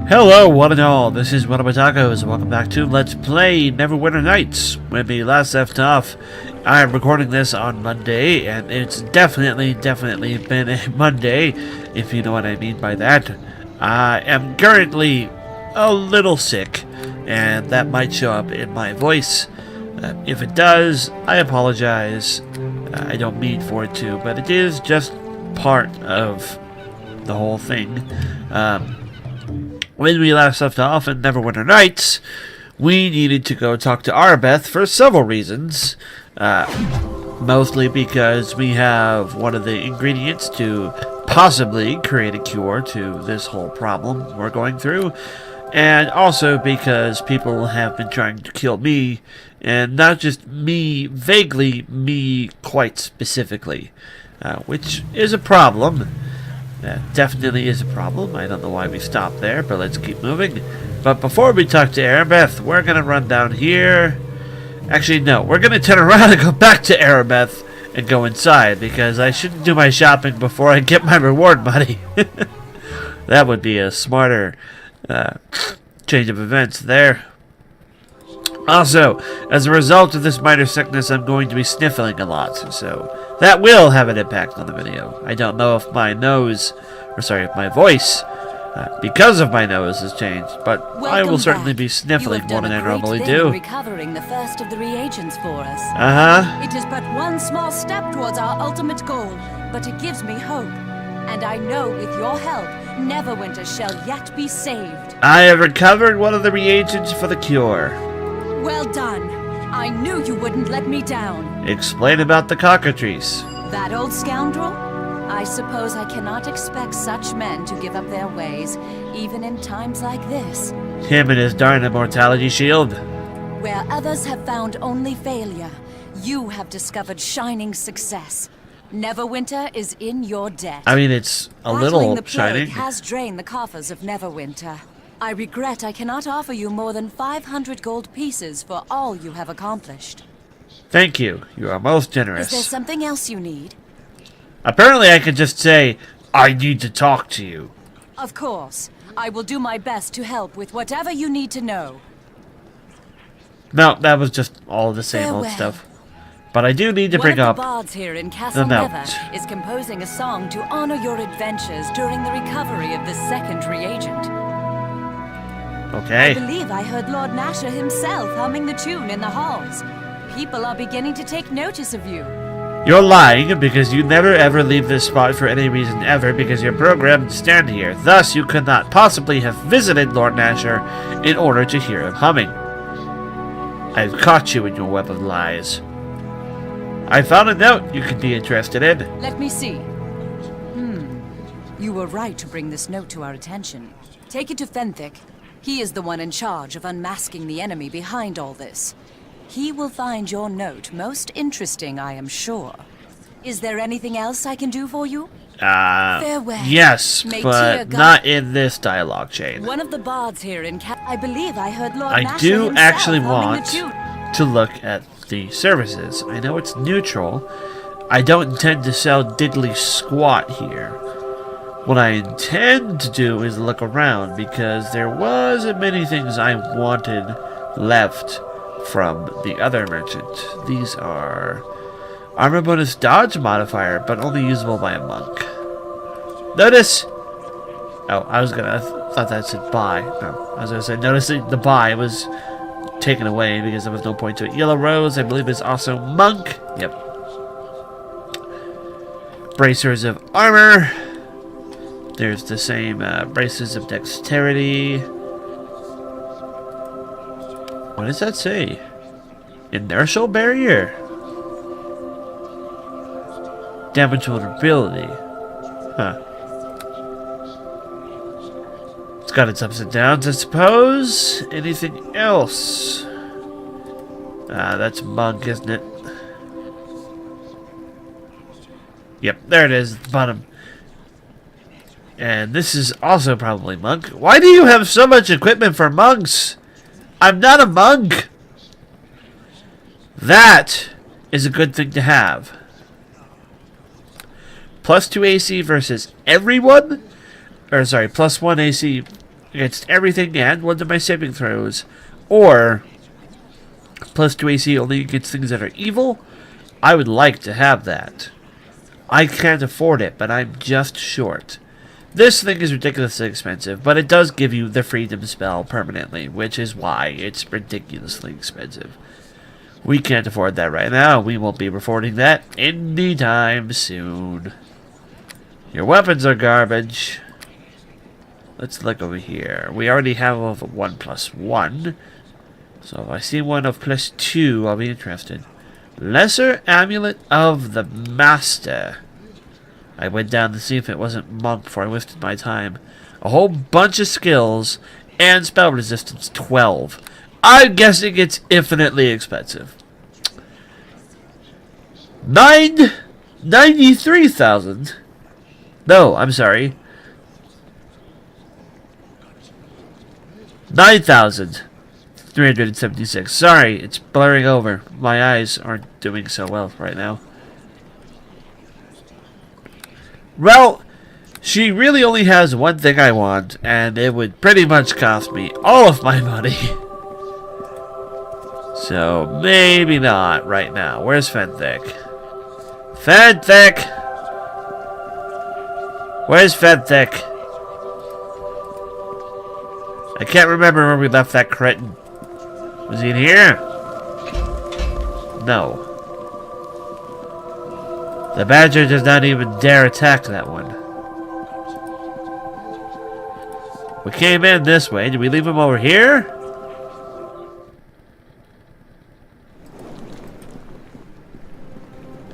Hello, one and all. This is WellArmedWithTacos, and welcome back to Let's Play Neverwinter Nights. When we last left off, I'm recording this on Monday, and it's definitely been a Monday, if you know what I mean by that. I am currently a little sick, and that might show up in my voice. If it does, I apologize. I don't mean for it to, but it is just part of the whole thing. When we last left off in Neverwinter Nights, we needed to go talk to Arbeth for several reasons. Mostly because we have one of the ingredients to possibly create a cure to this whole problem we're going through. And also because people have been trying to kill me, and not just me vaguely, me quite specifically, which is a problem. That definitely is a problem. I don't know why we stopped there, but let's keep moving. But before we talk to Arbeth, we're going to run down here. Actually, no. We're going to turn around and go back to Arbeth and go inside, because I shouldn't do my shopping before I get my reward money. That would be a smarter change of events there. Also, as a result of this minor sickness, I'm going to be sniffling a lot, so that will have an impact on the video. I don't know if my if my voice, because of my nose, has changed, but I will certainly be sniffling more than I normally do. Recovering the first of the reagents for us. Uh-huh. It is but one small step towards our ultimate goal, but it gives me hope. And I know with your help, Neverwinter shall yet be saved. I have recovered one of the reagents for the cure. Well done. I knew you wouldn't let me down. Explain about the cockatrice. That old scoundrel? I suppose I cannot expect such men to give up their ways, even in times like this. Him and his darn immortality shield. Where others have found only failure, you have discovered shining success. Neverwinter is in your debt. I mean, it's a little the shining. plague has drained the coffers of Neverwinter. I regret I cannot offer you more than 500 gold pieces for all you have accomplished. Thank you. You are most generous. Is there something else you need? Apparently I could just say, I need to talk to you. Of course. I will do my best to help with whatever you need to know. No, that was just all the same old Farewell. stuff. But I do need to bring One of up the bards here in Castle note. Never is composing a song to honor your adventures during the recovery of the second reagent. Okay. I believe I heard Lord Nasher himself humming the tune in the halls. People are beginning to take notice of you. You're lying because you never ever leave this spot for any reason ever because you're programmed to stand here. Thus, you could not possibly have visited Lord Nasher in order to hear him humming. I've caught you in your web of lies. I found a note you could be interested in. Let me see. You were right to bring this note to our attention. Take it to Fenthic. He is the one in charge of unmasking the enemy behind all this. He will find your note most interesting, I am sure. Is there anything else I can do for you? Farewell. Yes, May but Tyr not in this dialogue chain. One of the bards here in I believe I heard Lord I Nasher do himself actually humming want the tune. to look at the services. I know it's neutral. I don't intend to sell diddly squat here. What I intend to do is look around because there wasn't many things I wanted left from the other merchant. These are armor bonus dodge modifier, but only usable by a monk. Notice. Oh, I thought that said buy. No, I was gonna say notice the buy was taken away because there was no point to it. Yellow Rose, I believe, is also monk. Yep. Bracers of armor. There's the same braces of dexterity. What does that say? Inertial barrier. Damage vulnerability. Huh. It's got its ups and downs, I suppose. Anything else? That's monk, isn't it? Yep, there it is, at the bottom. And this is also probably monk. Why do you have so much equipment for monks? I'm not a monk. That is a good thing to have. +2 AC versus everyone? Or sorry, +1 AC against everything and one of my saving throws. Or plus 2 AC only against things that are evil. I would like to have that. I can't afford it, but I'm just short. This thing is ridiculously expensive, but it does give you the freedom spell permanently, which is why it's ridiculously expensive. We can't afford that right now. We won't be affording that anytime soon. Your weapons are garbage. Let's look over here. We already have of 1+1. So if I see one of +2, I'll be interested. Lesser Amulet of the Master. I went down to see if it wasn't monk before I wasted my time. A whole bunch of skills and spell resistance 12. I'm guessing it's infinitely expensive. 93,000. No, I'm sorry. 9,376. Sorry, it's blurring over. My eyes aren't doing so well right now. Well, she really only has one thing I want, and it would pretty much cost me all of my money. So, maybe not right now. Where's Fenthic? Fenthic! Where's Fenthic? I can't remember where we left that cretin. Was he in here? No. The badger does not even dare attack that one. We came in this way. Did we leave him over here?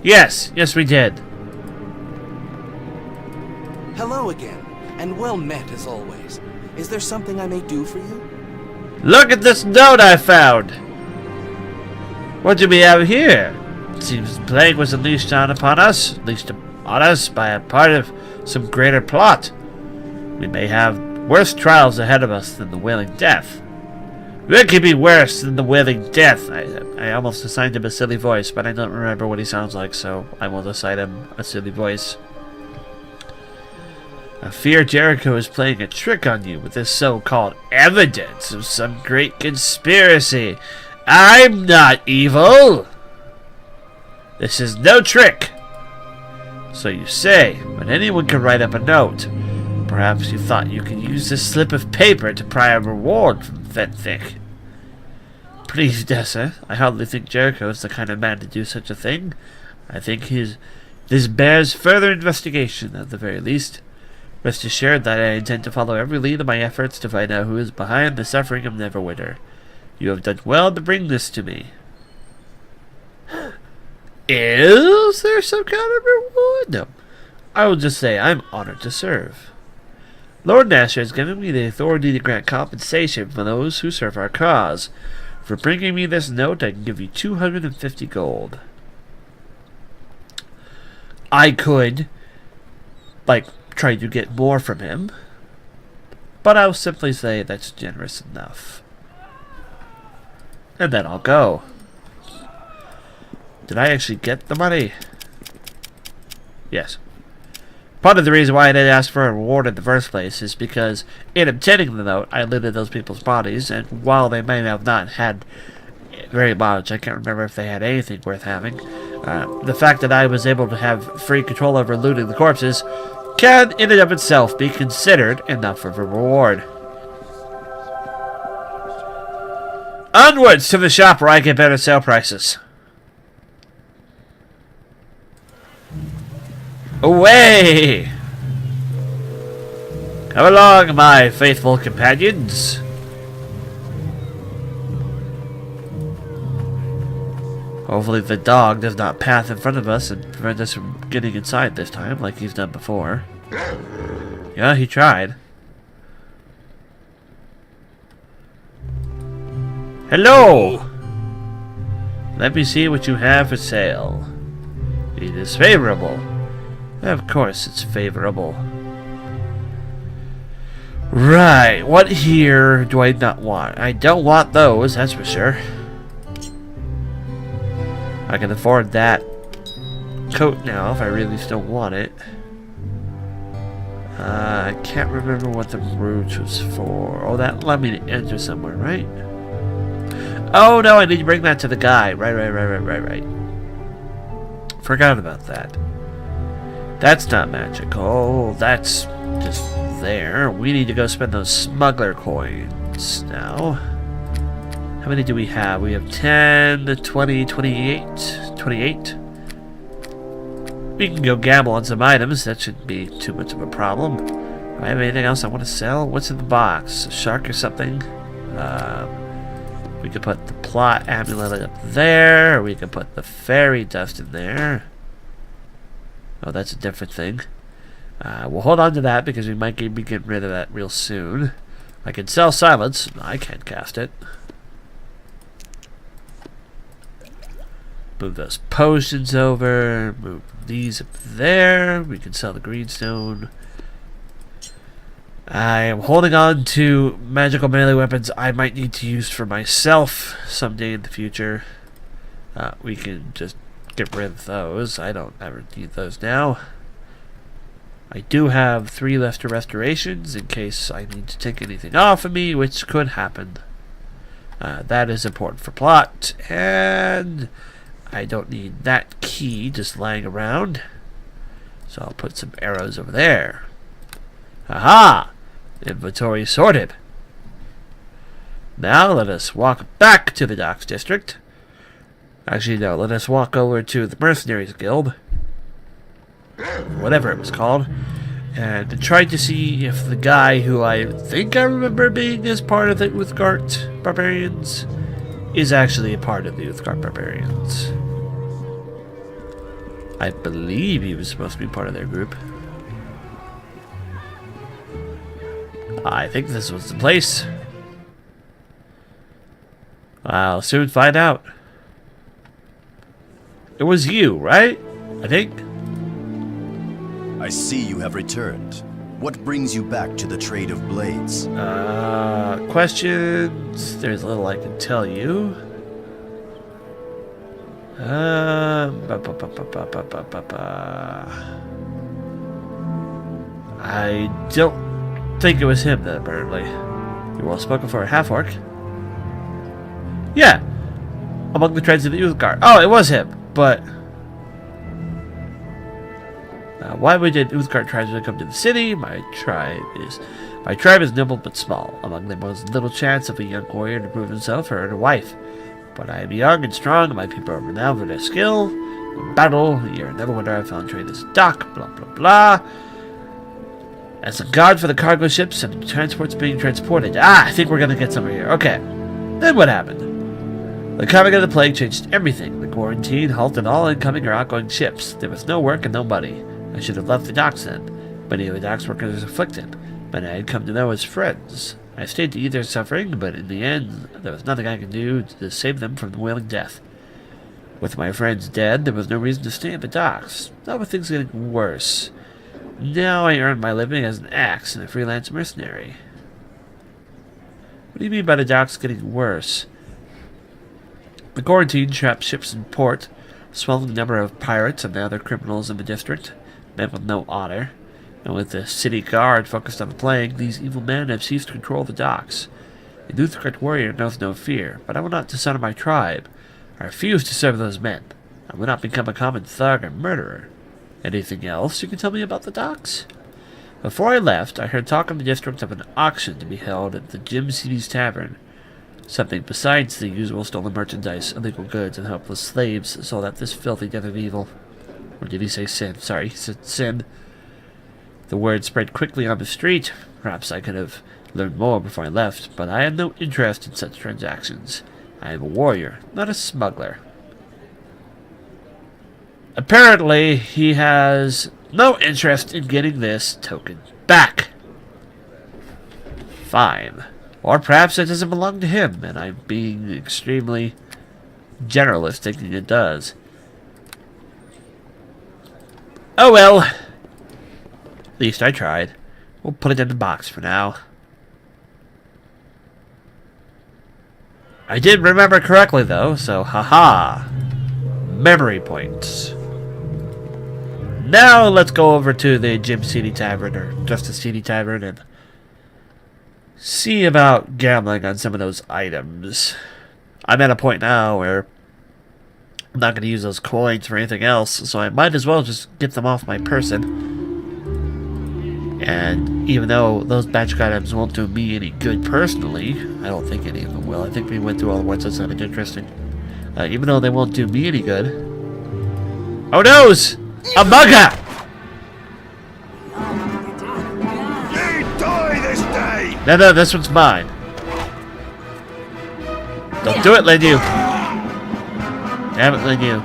Yes. Yes, we did. Hello again, and well met as always. Is there something I may do for you? Look at this note I found! What do we have here? It seems the plague was unleashed upon us by a part of some greater plot. We may have worse trials ahead of us than the Wailing Death. What could be worse than the Wailing Death? I almost assigned him a silly voice, but I don't remember what he sounds like, so I won't assign him a silly voice. I fear Jericho is playing a trick on you with this so-called evidence of some great conspiracy. I'm not evil! This is no trick! So you say, but anyone can write up a note. Perhaps you thought you could use this slip of paper to pry a reward from Fenthic. Please, Dessa, I hardly think Jericho is the kind of man to do such a thing. I think this bears further investigation, at the very least. Rest assured that I intend to follow every lead of my efforts to find out who is behind the suffering of Neverwinter. You have done well to bring this to me. Is there some kind of reward? No. I will just say I'm honored to serve. Lord Nasher has given me the authority to grant compensation for those who serve our cause. For bringing me this note, I can give you 250 gold. I could, try to get more from him, but I'll simply say that's generous enough. And then I'll go. Did I actually get the money? Yes. Part of the reason why I didn't ask for a reward in the first place is because in obtaining the note, I looted those people's bodies, and while they may have not had very much, I can't remember if they had anything worth having, the fact that I was able to have free control over looting the corpses can, in and of itself, be considered enough of a reward. Onwards to the shop where I get better sale prices. Away! Come along, my faithful companions. Hopefully the dog does not path in front of us and prevent us from getting inside this time, like he's done before. Yeah, he tried. Hello! Let me see what you have for sale. It is favorable. Of course it's favorable. Right, what here do I not want? I don't want those, that's for sure. I can afford that coat now if I really still want it. I can't remember what the route was for. Oh, that let me enter somewhere, right? Oh, no, I need to bring that to the guy. Right. Forgot about that. That's not magical. That's just there. We need to go spend those smuggler coins now. How many do we have? We have 10, 20, 28. We can go gamble on some items. That shouldn't be too much of a problem. Do I have anything else I want to sell? What's in the box? A shark or something? We could put the plot amulet up there. Or we could put the fairy dust in there. Oh, that's a different thing. We'll hold on to that because we might be getting rid of that real soon. I can sell silence. I can't cast it. Move those potions over. Move these up there. We can sell the greenstone. I am holding on to magical melee weapons I might need to use for myself someday in the future. We can just get rid of those. I don't ever need those now. I do have 3 left to restorations in case I need to take anything off of me, which could happen. That is important for plot, and I don't need that key just lying around. So I'll put some arrows over there. Aha! Inventory sorted. Now let us walk back to the docks district. Actually, no, let us walk over to the Mercenaries Guild. Whatever it was called. And try to see if the guy who I think I remember being as part of the Uthgard Barbarians is actually a part of the Uthgard Barbarians. I believe he was supposed to be part of their group. I think this was the place. I'll soon find out. It was you, right? I think. I see you have returned. What brings you back to the trade of blades? Questions. There's little I can tell you. I don't think it was him then, apparently. You're well spoken for a half-orc. Yeah. Among the tribes of the Uthgard. Oh, it was him, but why would the Uthgard tribesmen come to the city? My tribe is nimble but small. Among them was little chance of a young warrior to prove himself or earn a wife. But I am young and strong, and my people are renowned for their skill. In battle, here in Neverwinter, I found trade as dock, blah blah blah. As a guard for the cargo ships and transports being transported. I think we're gonna get somewhere here. Okay. Then what happened? The coming of the plague changed everything. The quarantine halted all incoming or outgoing ships. There was no work and no money. I should have left the docks then. Many of the docks workers were afflicted. Many I had come to know as friends. I stayed to eat their suffering, but in the end, there was nothing I could do to save them from the wailing death. With my friends dead, there was no reason to stay at the docks. Now with things getting worse. Now I earn my living as an axe and a freelance mercenary. What do you mean by the docks getting worse? The quarantine trapped ships in port, swelling the number of pirates and other criminals in the district, men with no honor. And with the city guard focused on the plague, these evil men have ceased to control the docks. The Uthgard warrior knows no fear, but I will not dishonor my tribe. I refuse to serve those men. I will not become a common thug or murderer. Anything else you can tell me about the docks? Before I left, I heard talk in the district of an auction to be held at the Jim City's Tavern. Something besides the usual stolen merchandise, illegal goods, and helpless slaves sold at this filthy den of evil. Or did he say sin? Sorry, he said sin. The word spread quickly on the street. Perhaps I could have learned more before I left, but I have no interest in such transactions. I am a warrior, not a smuggler. Apparently, he has no interest in getting this token back. Fine. Or perhaps it doesn't belong to him, and I'm being extremely generalist thinking it does. Oh well. At least I tried. We'll put it in the box for now. I did remember correctly, though, so haha. Memory points. Now let's go over to the Jim City Tavern, or Justice City Tavern, and see about gambling on some of those items. I'm at a point now where I'm not going to use those coins for anything else, so I might as well just get them off my person. And even though those magic items won't do me any good personally, I don't think any of them will. I think we went through all the ones that sounded interesting. Even though they won't do me any good. Oh noes! A mugger! You die this day! No, this one's mine. Don't do it, Linyu. Damn it, Linyu.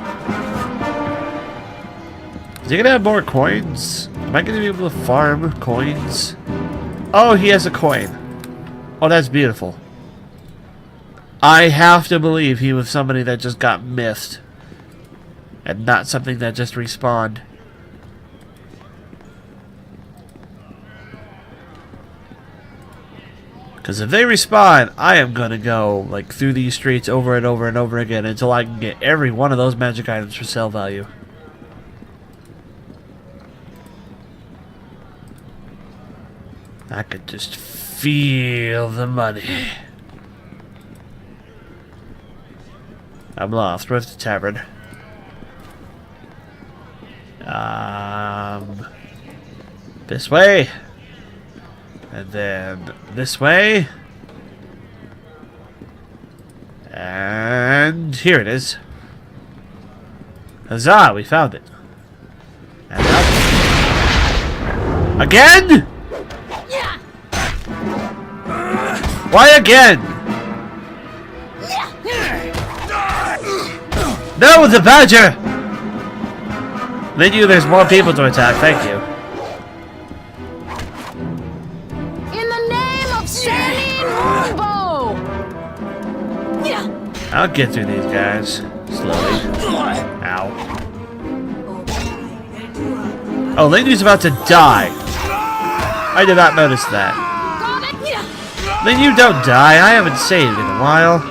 Is he gonna have more coins? Am I gonna be able to farm coins? Oh, he has a coin. Oh, that's beautiful. I have to believe he was somebody that just got missed. And not something that just respawned. Because if they respawn, I am going to go like through these streets over and over and over again until I can get every one of those magic items for sale value. I could just feel the money. I'm lost. Where's the tavern? This way. And then this way. And here it is. Huzzah, we found it. And now... Again? Why again? No, the badger! They knew there's more people to attack, thank you. In the name of Sandy Moonbow! I'll get through these guys. Slowly. Ow. Oh, Lindy's about to die. I did not notice that. Then you don't die. I haven't saved in a while.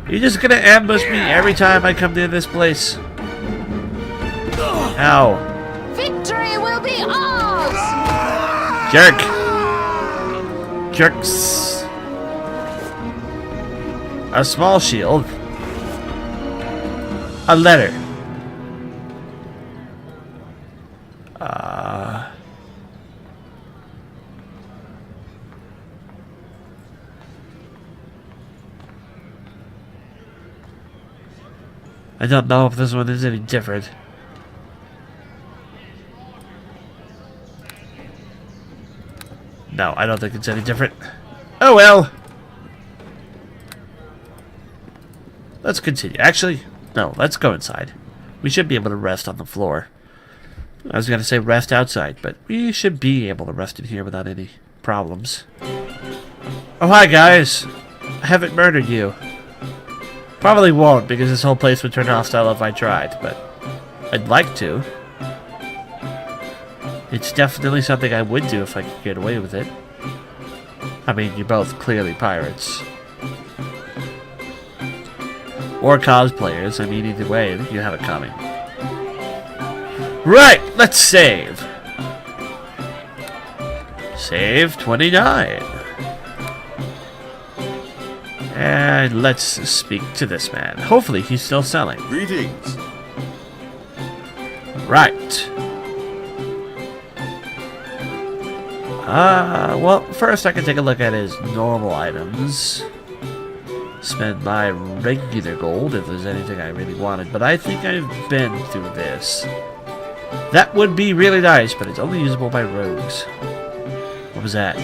You're just gonna ambush me every time I come to this place. Ow. Victory will be ours! Jerk. Jerks. A small shield. A letter. I don't know if this one is any different. No, I don't think it's any different. Oh well. Let's continue. Actually, no, let's go inside. We should be able to rest on the floor. I was going to say rest outside, but we should be able to rest in here without any problems. Oh, hi guys. I haven't murdered you. Probably won't, because this whole place would turn hostile if I tried, but I'd like to. It's definitely something I would do if I could get away with it. I mean, you're both clearly pirates. Or cosplayers. I mean, either way, you have it coming. Right, let's save. Save 29. And let's speak to this man. Hopefully he's still selling. Greetings. Right. Well, first I can take a look at his normal items. Spend my regular gold if there's anything I really wanted. But I think I've been through this. That would be really nice, but it's only usable by rogues. What was that?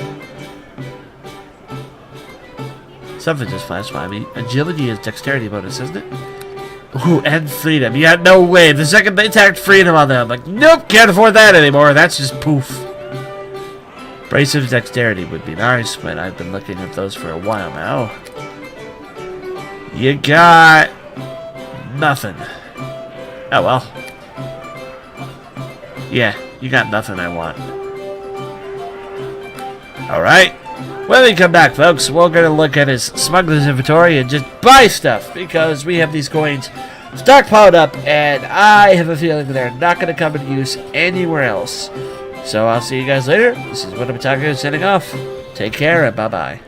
Something just flashed by me. Agility is dexterity bonus, isn't it? Ooh, and freedom. Yeah, no way. The second they attacked freedom on them, I'm like, nope, can't afford that anymore. That's just poof. Abrasive dexterity would be nice, but I've been looking at those for a while now. You got nothing. Oh well. Yeah, you got nothing I want. Alright. When we come back, folks, we're going to look at his smuggler's inventory and just buy stuff, because we have these coins stockpiled up, and I have a feeling they're not going to come into use anywhere else. So I'll see you guys later. This is WellArmedWithTacos signing off. Take care, and bye-bye.